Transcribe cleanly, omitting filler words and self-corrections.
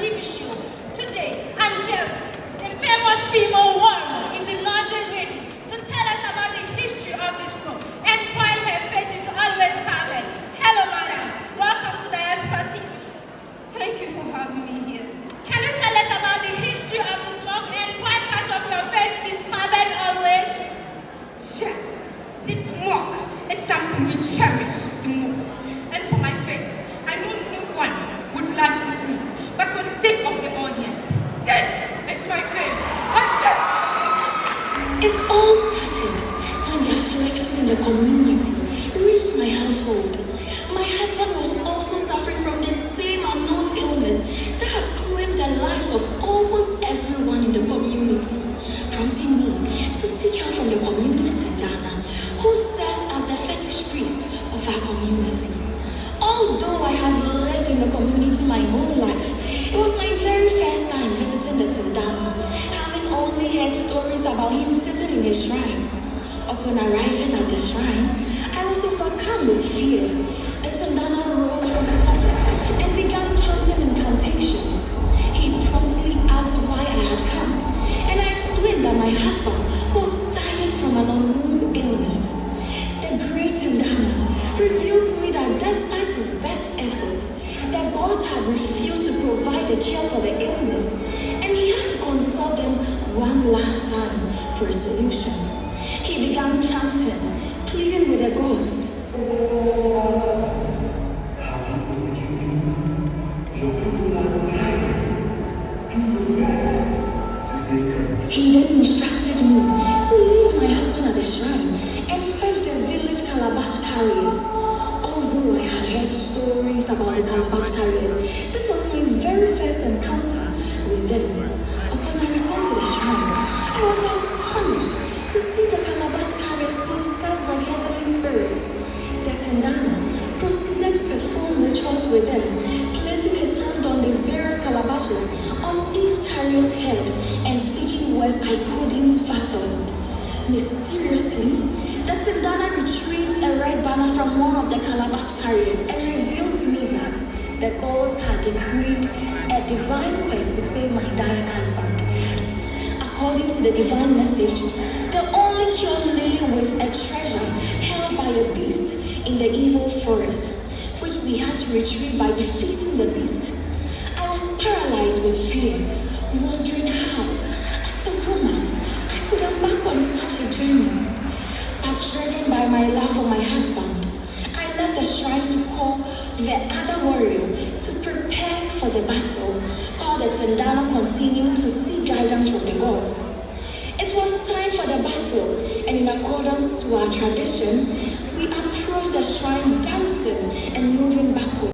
TV show. Today, I'm here with the famous female warrior in the northern region to tell us about the history of this smoke and why her face is always covered. Hello, madam. Welcome to the Diaspora TV show. Thank you for having me here. Can you tell us about the history of the smoke and why part of your face is covered always? Yes, this smoke is something we cherish the most. And for my face, I know no one would like to see. But for the sake of the audience, this is my face. It all started when the affliction in the community reached my household. My husband was also suffering from the same unknown illness that had claimed the lives of almost everyone in the community, prompting me to seek help from the community Tendana, who serves as the fetish priest of our community. Although I had lived in the community my whole life, it was my very first time visiting the Tendana, having only heard stories about him sitting in his shrine. Upon arriving at the shrine, I was overcome with fear. The Tendana rose from the coffin and began chanting incantations. He promptly asked why I had come, and I explained that my husband was dying from an unknown illness. The great Tendana revealed to me that despite his best efforts, the gods had refused to provide a cure for the illness, and he had to consult them one last time for a solution. He began chanting, pleading with the gods. He then instructed me to leave my husband at the shrine and fetch the village calabash carriers. Although I had heard stories about the calabash carriers, this was my very first encounter with them. Upon I returned to the shrine, I was astonished to see the calabash carriers possessed by heavenly spirits. The Tendana proceeded to perform rituals with them, placing his hand on the various calabashes on each carrier's head and speaking words I couldn't fathom. Mysteriously, the Tendana retrieved a red banner from one of the calabash carriers and revealed to me that the gods had decreed a divine quest to save my dying husband. According to the divine message, the only cure lay with a treasure held by a beast in the evil forest, which we had to retrieve by defeating the beast. I was paralyzed with fear, wondering how, as a woman, I could embark on such a journey. But driven by my love for my husband, I left the shrine to call the other warrior to prepare for the battle, while the Tendana continued to seek guidance from the gods. It was time for the battle, and in accordance to our tradition, we approached the shrine dancing and moving backward.